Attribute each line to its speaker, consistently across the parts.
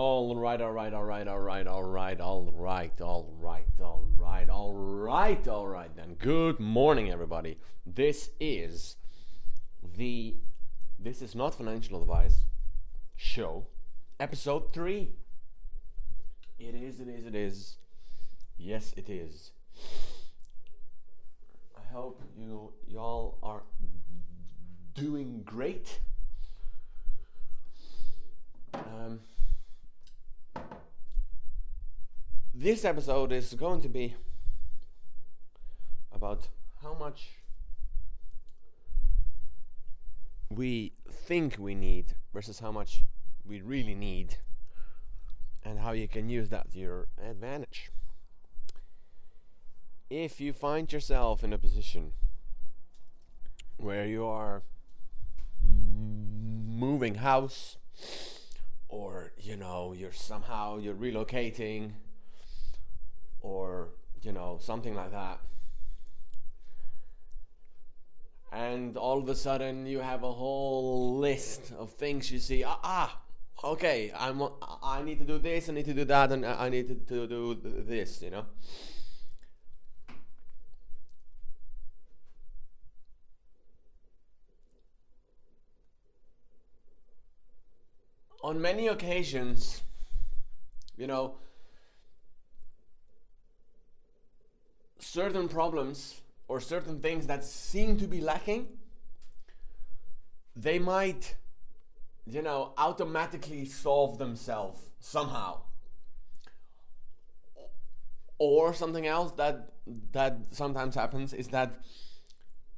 Speaker 1: All right, all right, all right, all right, all right, all right, all right, all right, all right, all right. Then good morning, everybody. The This is not financial advice show, episode 3. It is. It is. Yes, it is. I hope y'all are doing great. This episode is going to be about how much we think we need versus how much we really need, and how you can use that to your advantage. If you find yourself in a position where you are moving house, or you're relocating, or something like that, and all of a sudden you have a whole list of things you see. Okay, I need to do this, I need to do that, and I need to do this. On many occasions, certain problems or certain things that seem to be lacking, they might, automatically solve themselves somehow. Or something else that sometimes happens is that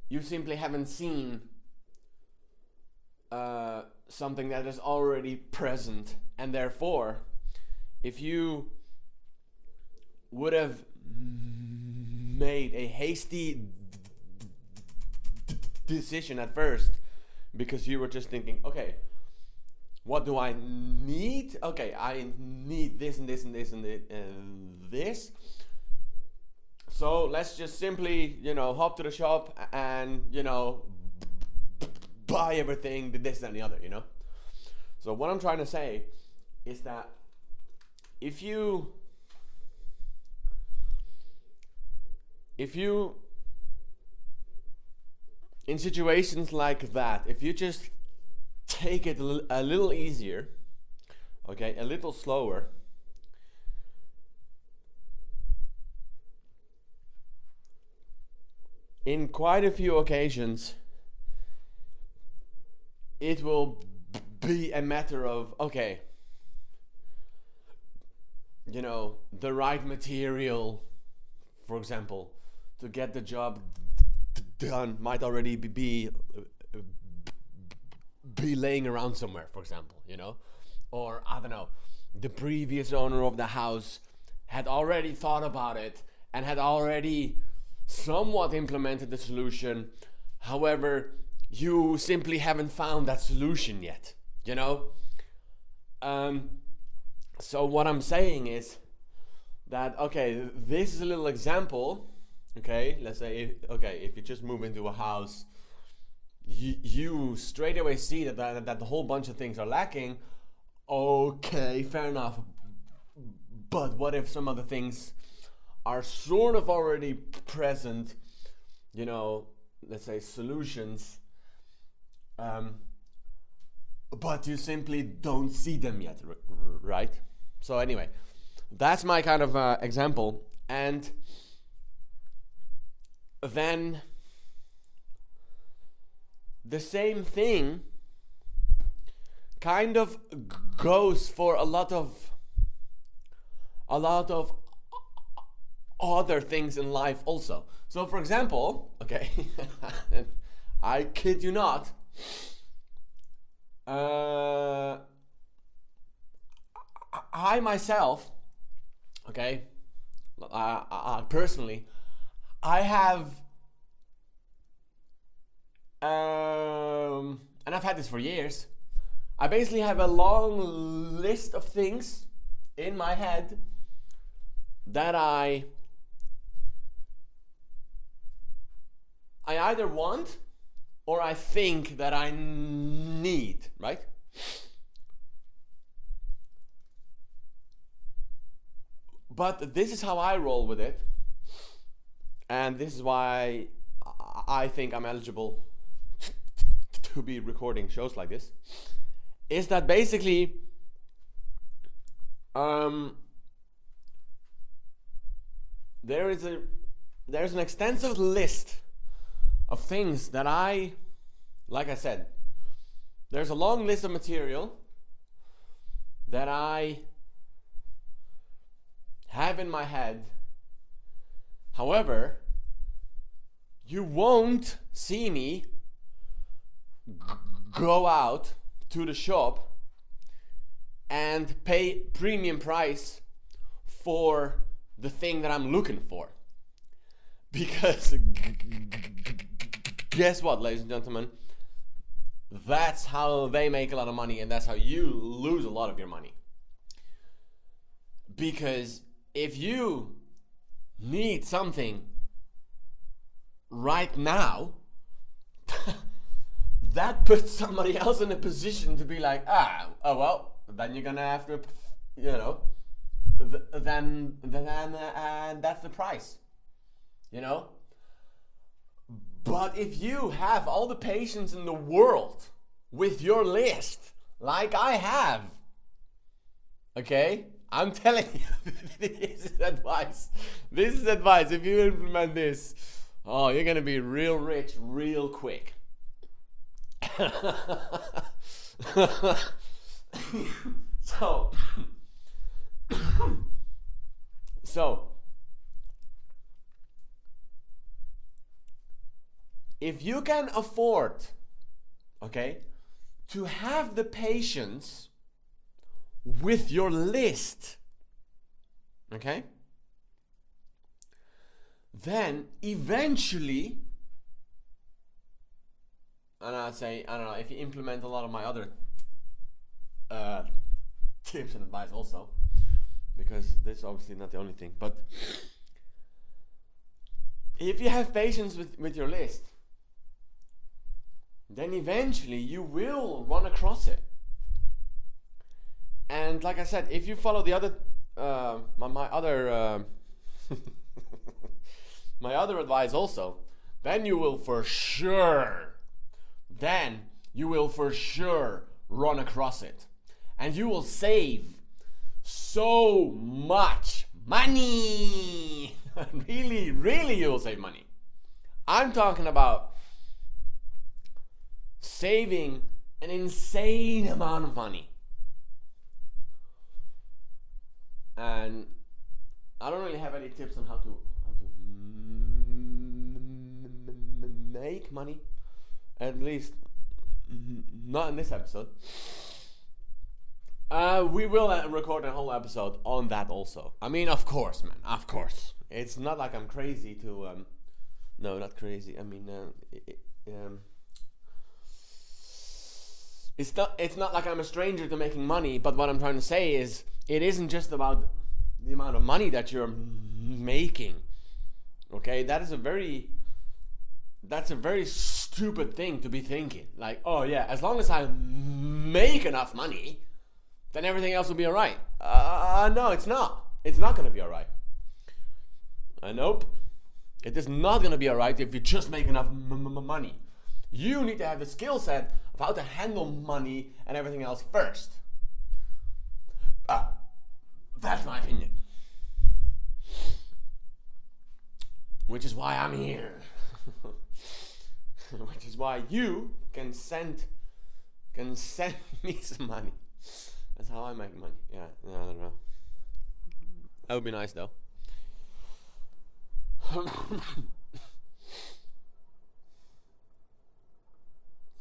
Speaker 1: you simply haven't seen something that is already present, and therefore, if you would have made a hasty decision at first because you were just thinking, okay, what do I need? Okay, I need this and this and this and this. So let's just simply, hop to the shop and, buy everything, this and the other, So what I'm trying to say is that if you in situations like that, if you just take it a little easier, okay, a little slower, in quite a few occasions, it will be a matter of, okay, the right material, for example, to get the job done might already be laying around somewhere, for example, or I don't know, the previous owner of the house had already thought about it and had already somewhat implemented the solution. However, you simply haven't found that solution yet, So what I'm saying is that, okay, this is a little example. Okay, let's say, if you just move into a house, you straight away see that the whole bunch of things are lacking. Okay, fair enough. But what if some of the things are sort of already present, let's say solutions, but you simply don't see them yet, right? So anyway, that's my kind of example. And then the same thing kind of goes for a lot of other things in life also. So for example, okay, I kid you not, I myself, okay, personally, I have, and I've had this for years, I basically have a long list of things in my head that I either want or I think that I need, right? But this is how I roll with it, and this is why I think I'm eligible to be recording shows like this, is that basically there's an extensive list of things that like I said, there's a long list of material that I have in my head. However, you won't see me go out to the shop and pay premium price for the thing that I'm looking for. Because guess what, ladies and gentlemen? That's how they make a lot of money, and that's how you lose a lot of your money. Because if you need something right now, that puts somebody else in a position to be like, oh well, then you're gonna have to, then that's the price, But if you have all the patience in the world with your list, like I have, okay, I'm telling you, this is advice. This is advice. If you implement this, you're gonna be real rich real quick. So if you can afford, okay, to have the patience with your list, okay, then eventually, and I'd say, I don't know, if you implement a lot of my other tips and advice also, because this is obviously not the only thing, but if you have patience with your list, then eventually you will run across it. And like I said, if you follow the other my other my other advice also, then you will for sure run across it, and you will save so much money. really you will save money. I'm talking about saving an insane amount of money. And I don't really have any tips on how to make money, at least not in this episode. We will record a whole episode on that also. I mean, of course, man, of course. It's not like I'm crazy to no, not crazy. I mean, it's not like I'm a stranger to making money, but what I'm trying to say is it isn't just about the amount of money that you're making. Okay, that's a very stupid thing to be thinking. Like, oh yeah, as long as I make enough money, then everything else will be alright. No, it's not. It's not gonna be alright. Nope. It is not gonna be alright if you just make enough money. You need to have the skill set of how to handle money and everything else first. That's my opinion. Which is why I'm here. Which is why you can send me some money. That's how I make money. Yeah, no, I don't know. That would be nice though. It's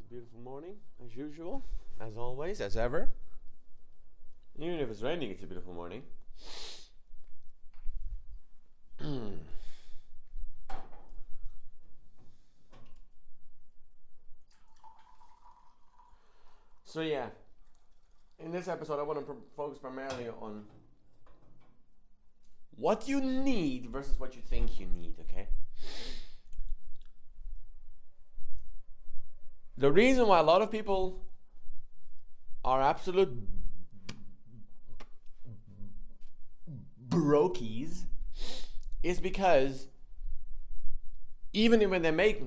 Speaker 1: a beautiful morning, as usual, as always, as ever. Even if it's raining, it's a beautiful morning. So yeah, in this episode I want to focus primarily on what you need versus what you think you need, okay? The reason why a lot of people are absolute brokies is because even when they make,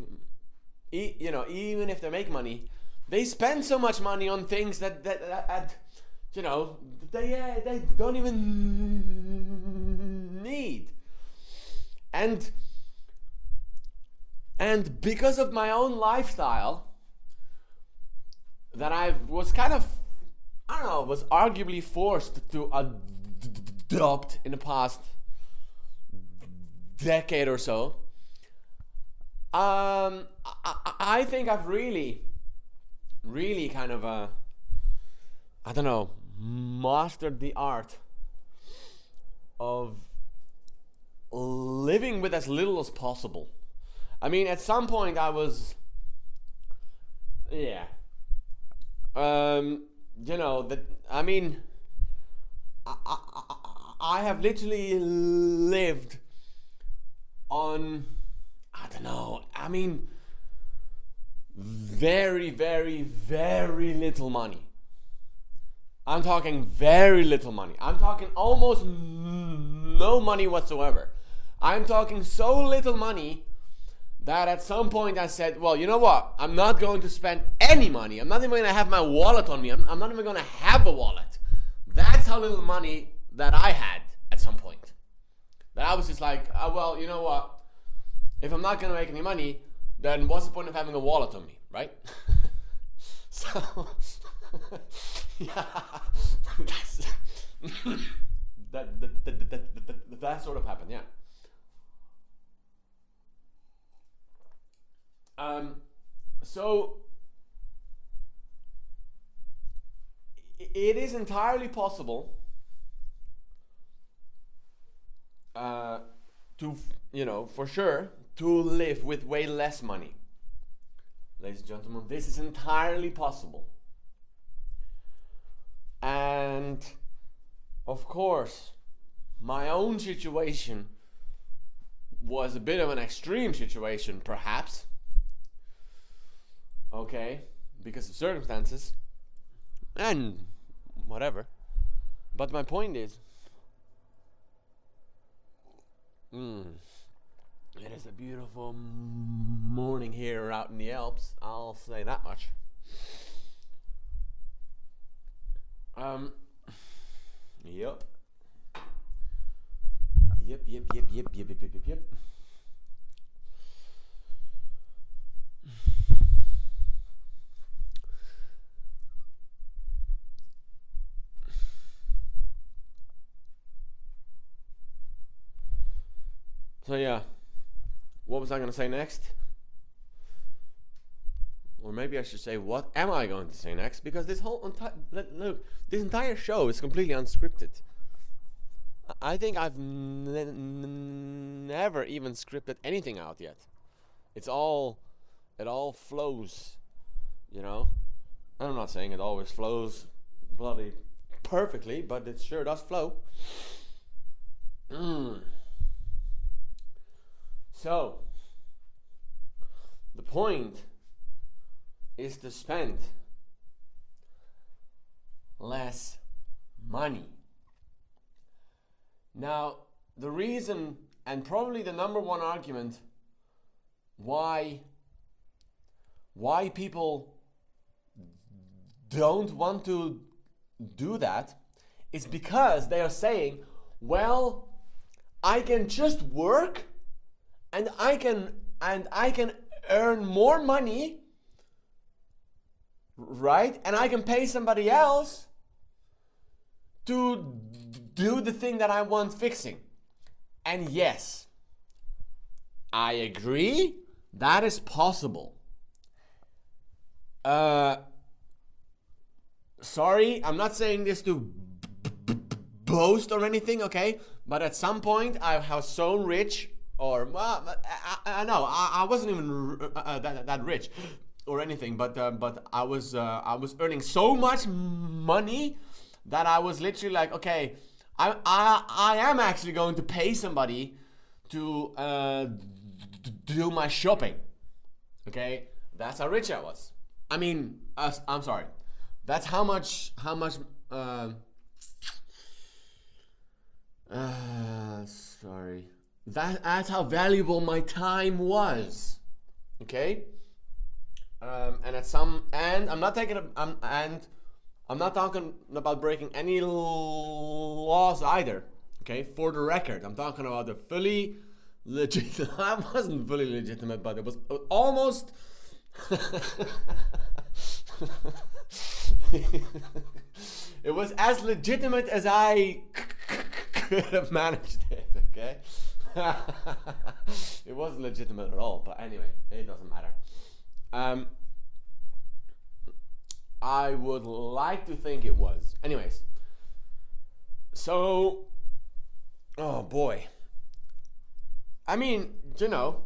Speaker 1: even if they make money, they spend so much money on things that they don't even need. And because of my own lifestyle that I was kind of, was arguably forced to adopt in the past decade or so, I think I've really kind of, mastered the art of living with as little as possible. I mean, at some point I was, I have literally lived on, very, very, very little money. I'm talking very little money. I'm talking almost no money whatsoever. I'm talking so little money that at some point I said, well, you know what? I'm not going to spend any money. I'm not even going to have my wallet on me. I'm not even going to have a wallet. That's how little money that I had at some point. That I was just like, well, you know what? If I'm not going to make any money, then what's the point of having a wallet on me, right? So, yeah, that sort of happened, yeah. So it is entirely possible to, for sure, to live with way less money. Ladies and gentlemen, this is entirely possible. And of course, my own situation was a bit of an extreme situation, perhaps. Okay, because of circumstances and whatever. But my point is, it is a beautiful morning here out in the Alps, I'll say that much. Yep. So yeah, what was I going to say next? Or maybe I should say, what am I going to say next? Because this whole this entire show is completely unscripted. I think I've never even scripted anything out yet. It all flows, I'm not saying it always flows bloody perfectly, but it sure does flow. So, the point is to spend less money. Now, the reason, and probably the number one argument why people don't want to do that is because they are saying, well, I can just work and I can earn more money, right? And I can pay somebody else to do the thing that I want fixing. And yes, I agree, that is possible. Sorry, I'm not saying this to boast or anything, okay? But at some point, I was so rich, or I know I wasn't even that rich or anything, but I was earning so much money that I was literally like, okay, I am actually going to pay somebody to do my shopping. Okay, that's how rich I was. I mean, I'm sorry. That's how much Sorry. That's how valuable my time was. Okay. And I'm not taking I'm not talking about breaking any laws either. Okay, for the record, I'm talking about the fully legit. I wasn't fully legitimate, but it was almost. It was as legitimate as I could have managed it. Okay, it wasn't legitimate at all. But anyway, it doesn't matter. I would like to think it was. Anyways, so, oh boy. I mean, you know,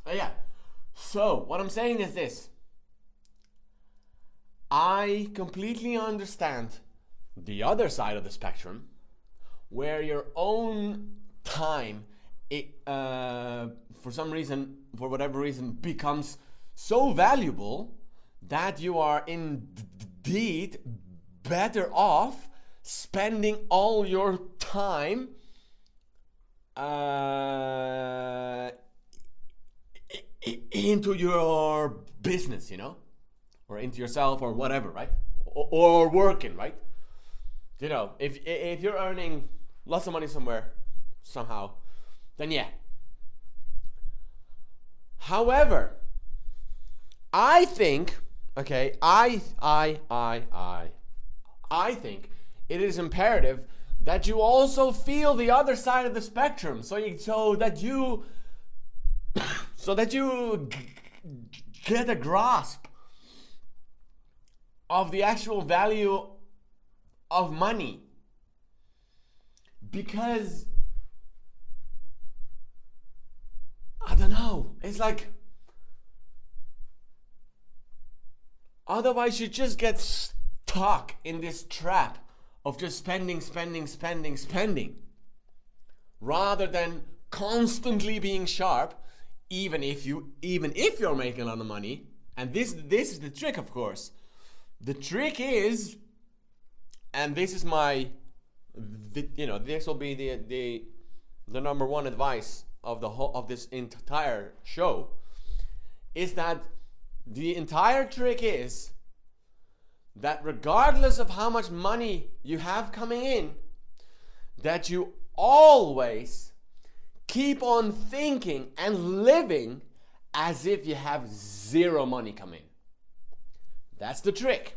Speaker 1: yeah. So, what I'm saying is this. I completely understand the other side of the spectrum, where your own time, for whatever reason, becomes so valuable that you are indeed better off spending all your time into your business, you know, or into yourself or whatever, right? Or working, right? You know, if you're earning lots of money somewhere, somehow, then yeah. However, I think, okay, I think it is imperative that you also feel the other side of the spectrum, so that you get a grasp of the actual value of money. Because I don't know, it's like, otherwise you just get stuck in this trap of just spending, rather than constantly being sharp, even if you're making a lot of money. And this is the trick, of course. The trick is, and this is this will be the number one advice of this entire show, is that the entire trick is that regardless of how much money you have coming in, that you always keep on thinking and living as if you have zero money coming. That's the trick.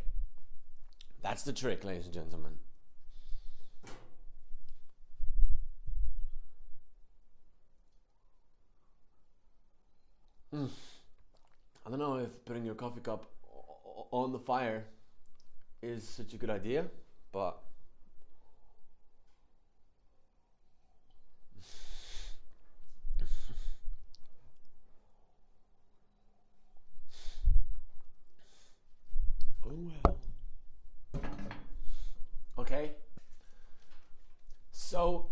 Speaker 1: That's the trick, ladies and gentlemen. I don't know if putting your coffee cup on the fire is such a good idea, but oh well. Okay. So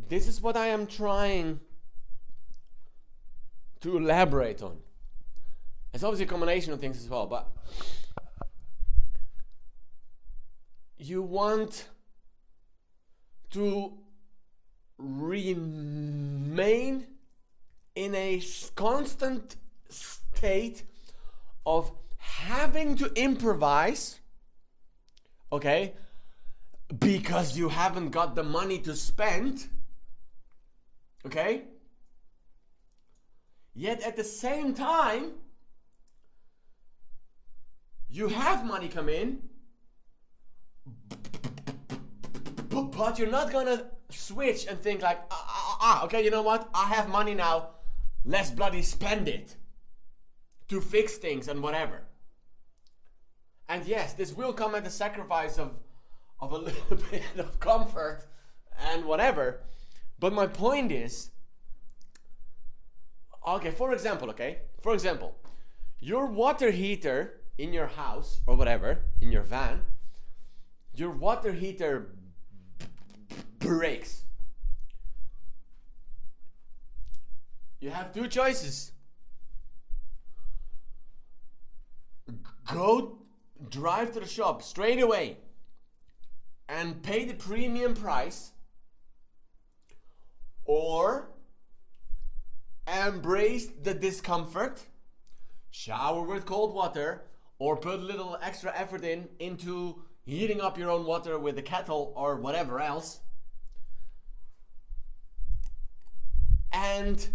Speaker 1: this is what I am trying to elaborate on. It's obviously a combination of things as well, but you want to remain in a constant state of having to improvise, okay, because you haven't got the money to spend, okay? Yet at the same time, you have money come in, but you're not gonna switch and think like, okay, you know what? I have money now. Let's bloody spend it to fix things and whatever. And yes, this will come at the sacrifice of a little bit of comfort and whatever. But my point is, for example, your water heater in your house or whatever, in your van, your water heater breaks. You have two choices. Go drive to the shop straight away and pay the premium price, or embrace the discomfort, shower with cold water, or put a little extra effort into heating up your own water with a kettle or whatever else, and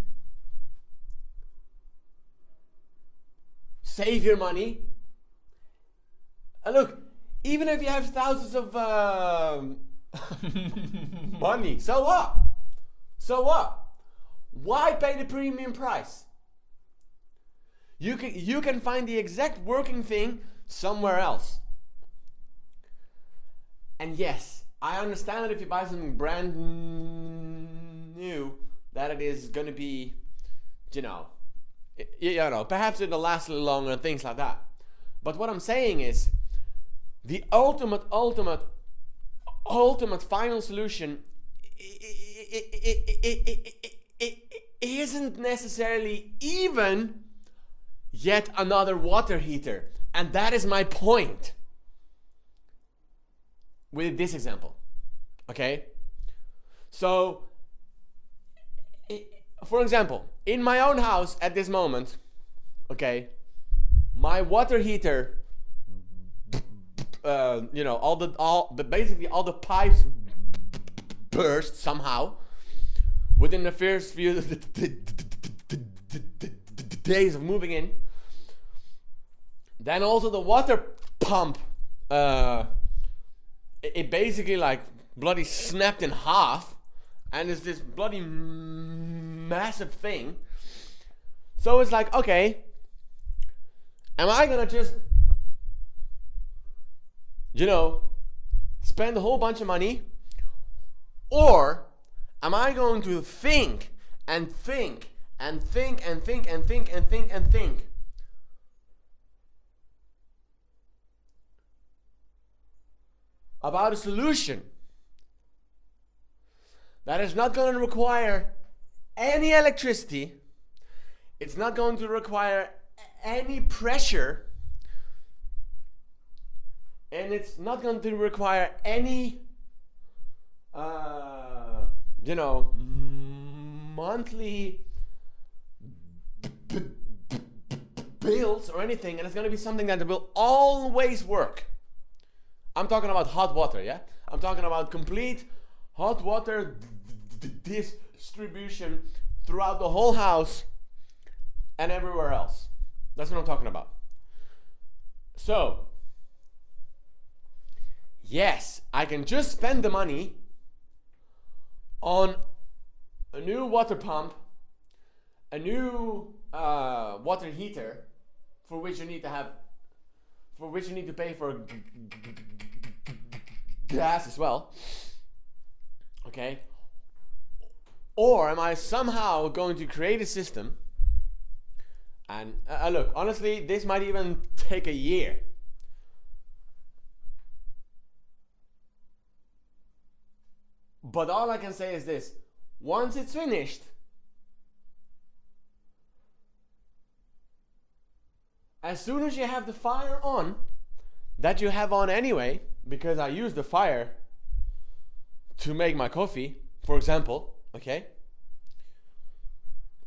Speaker 1: save your money. And look, even if you have thousands of money, so what? So what? Why pay the premium price? You can find the exact working thing somewhere else. And yes, I understand that if you buy something brand new, that it is going to be, perhaps it'll last a little longer and things like that. But what I'm saying is, the ultimate final solution isn't necessarily even yet another water heater. And that is my point with this example. Okay? So, for example, in my own house at this moment, okay, my water heater, basically all the pipes burst somehow within the first few days of moving in. Then also the water pump, it basically like bloody snapped in half, and it's this bloody massive thing. So it's like, okay, am I gonna just spend a whole bunch of money, or am I going to think and think and think and think and think and think and think about a solution that is not going to require any electricity, it's not going to require any pressure, and it's not going to require any monthly bills or anything, and it's going to be something that will always work. I'm talking about hot water, yeah? I'm talking about complete hot water distribution throughout the whole house and everywhere else. That's what I'm talking about. So, yes, I can just spend the money on a new water pump, a new water heater, for which you need to pay for gas as well. Okay? Or am I somehow going to create a system? And look, honestly, this might even take a year. But all I can say is this: once it's finished, as soon as you have the fire on, that you have on anyway, because I use the fire to make my coffee, for example, okay?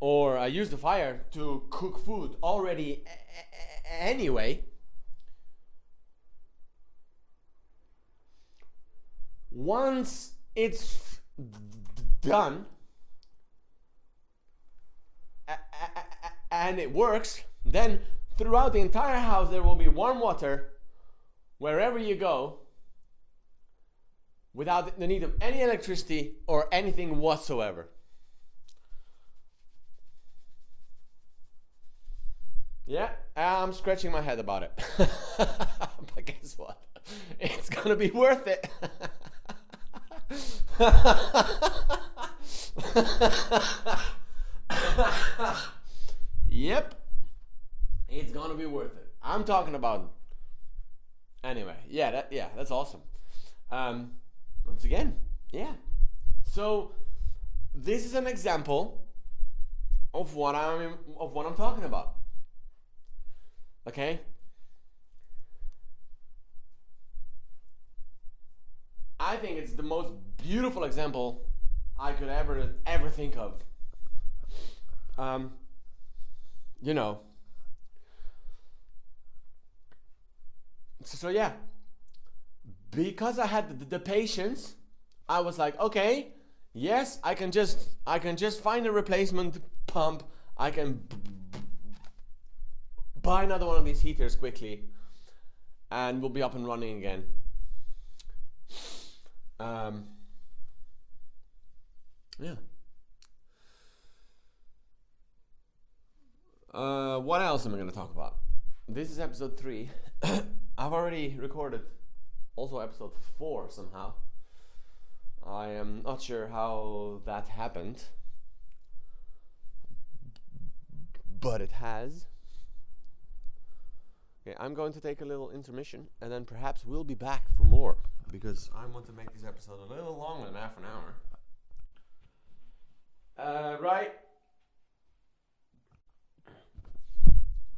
Speaker 1: Or I use the fire to cook food already anyway. Once it's done and it works, then throughout the entire house there will be warm water wherever you go, without the need of any electricity or anything whatsoever. Yeah, I'm scratching my head about it. But guess what? It's gonna be worth it. Yep, it's gonna be worth it. I'm talking about. Anyway, that's awesome. Once again, yeah. So this is an example of what I'm talking about. Okay. think it's the most beautiful example I could ever think of. You know. So yeah, because I had the patience, I was like, okay, yes, I can just find a replacement pump. I can buy another one of these heaters quickly, and we'll be up and running again. Yeah. What else am I going to talk about? This is episode 3. I've already recorded also episode 4 somehow. I am not sure how that happened, but it has. Okay, I'm going to take a little intermission, and then perhaps we'll be back for more, because I want to make this episode a little longer than half an hour. Right.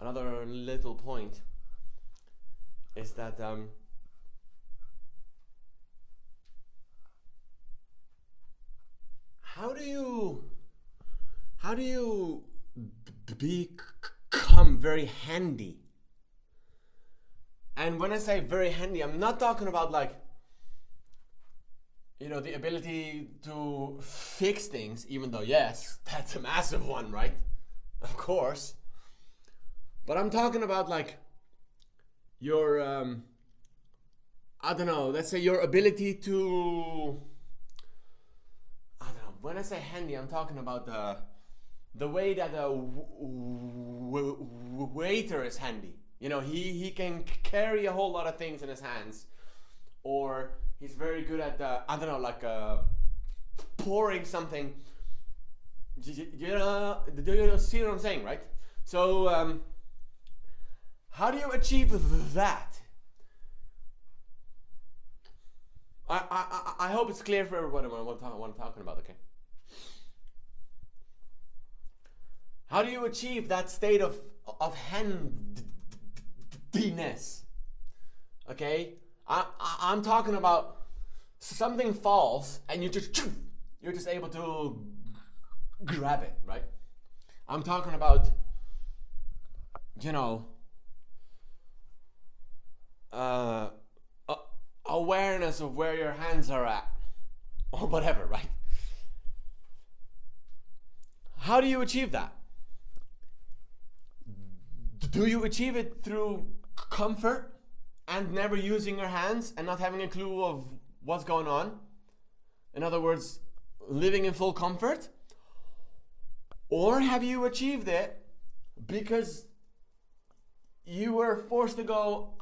Speaker 1: Another little point is that how do you become very handy? And when I say very handy, I'm not talking about like, you know, the ability to fix things, even though yes, that's a massive one, right? Of course. But I'm talking about like your I don't know, let's say your ability to, I don't know, when I say handy, I'm talking about the way that a waiter is handy. You know, he can carry a whole lot of things in his hands, or he's very good at I don't know, like pouring something. You see what I'm saying, right? So how do you achieve that? I hope it's clear for everybody what I'm talking about, okay? How do you achieve that state of handiness? Okay? I'm talking about something falls and you're just able to grab it, right? I'm talking about, you know, awareness of where your hands are at, or whatever, right? How do you achieve that? Do you achieve it through comfort and never using your hands and not having a clue of what's going on? In other words, living in full comfort? Or have you achieved it because you were forced to go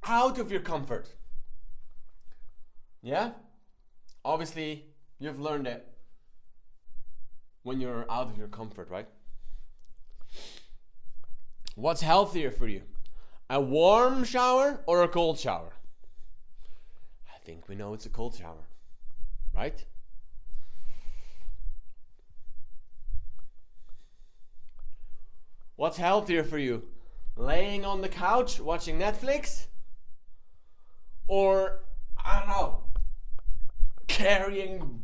Speaker 1: out of your comfort? Yeah? Obviously, you've learned it when you're out of your comfort, right? What's healthier for you? A warm shower or a cold shower? I think we know it's a cold shower, right? What's healthier for you? Laying on the couch watching Netflix? Or, I don't know, carrying,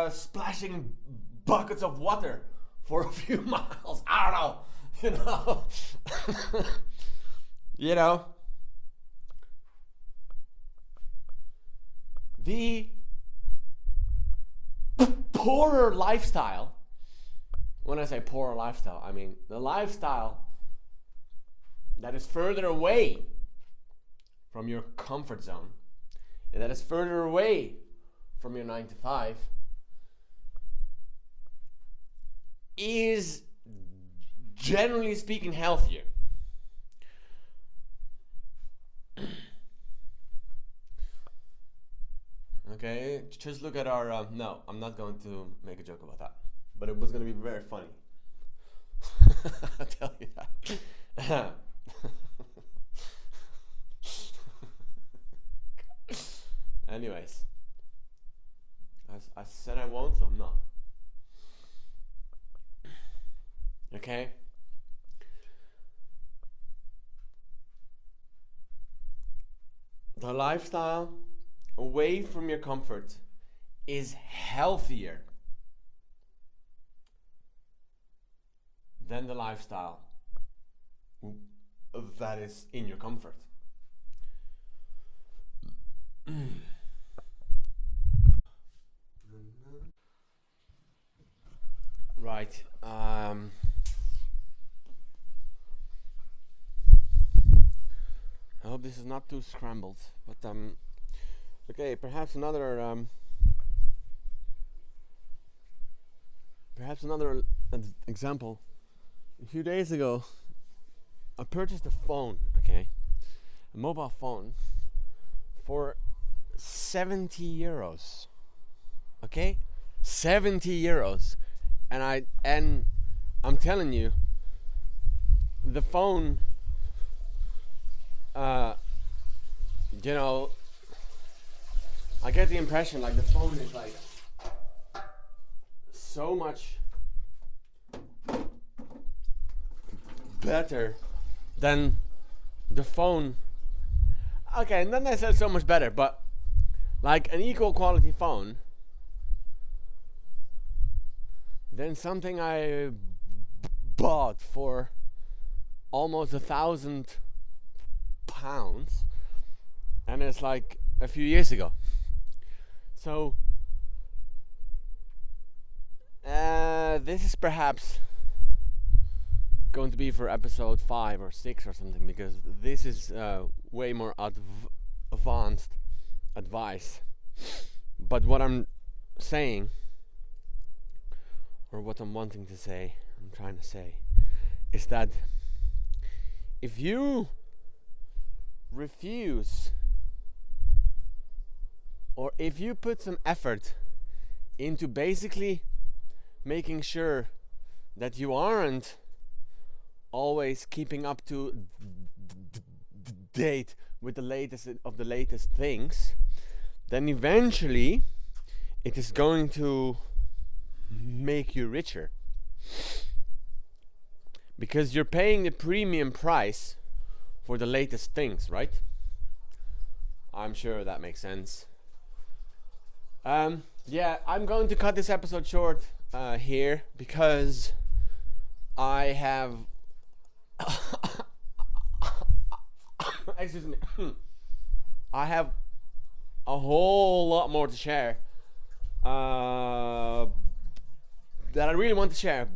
Speaker 1: splashing buckets of water for a few miles? I don't know. You know, you know, the poorer lifestyle, when I say poorer lifestyle, I mean the lifestyle that is further away from your comfort zone, and that is further away from your 9 to 5, is generally speaking healthier. Okay, just look at our no, I'm not going to make a joke about that, but it was going to be very funny. I'll tell you that. Anyways, I said I won't, so I'm not. Okay? The lifestyle away from your comfort is healthier than the lifestyle that is in your comfort. Right. I hope this is not too scrambled, but okay, perhaps another example. A few days ago, I purchased a phone, okay, a mobile phone, for 70 euros. Okay, 70 euros, and I'm telling you, the phone, you know, I get the impression like the phone is like so much better than the phone. Okay, not necessarily so much better, but like an equal quality phone than something I bought for almost £1,000, and it's like a few years ago. So this is perhaps going to be for episode 5 or 6 or something, because this is way more advanced advice. But what I'm saying, or what I'm wanting to say, I'm trying to say, is that if you refuse, or if you put some effort into basically making sure that you aren't always keeping up to date with the latest of the latest things, then eventually it is going to make you richer, because you're paying the premium price for the latest things, right? I'm sure that makes sense. Yeah, I'm going to cut this episode short here, because I have excuse me, I have a whole lot more to share that I really want to share,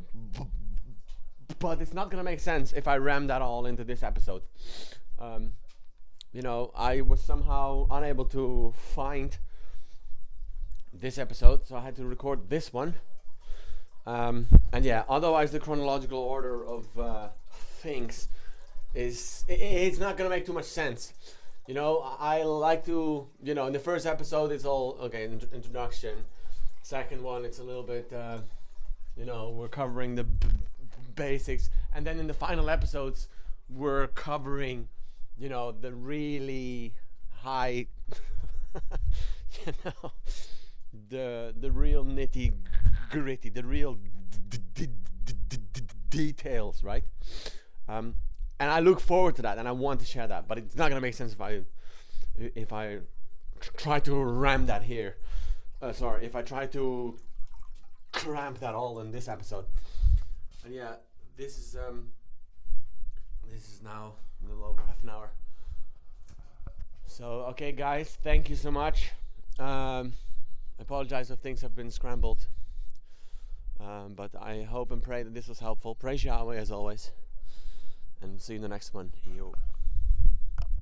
Speaker 1: but it's not gonna make sense if I ram that all into this episode. You know, I was somehow unable to find this episode, so I had to record this one. And yeah, otherwise the chronological order of things it's not gonna make too much sense. You know, I like to, you know, in the first episode it's all okay, introduction. Second one, it's a little bit, you know, we're covering the basics, and then in the final episodes we're covering, you know, the really high, you know, the real nitty gritty, the real details, right? And I look forward to that, and I want to share that, but it's not gonna make sense if I try to ram that here. If I try to cramp that all in this episode. And yeah, this is now a little over half an hour. So okay, guys, thank you so much. I apologize if things have been scrambled, but I hope and pray that this was helpful. Praise Yahweh as always, and see you in the next one. Yo.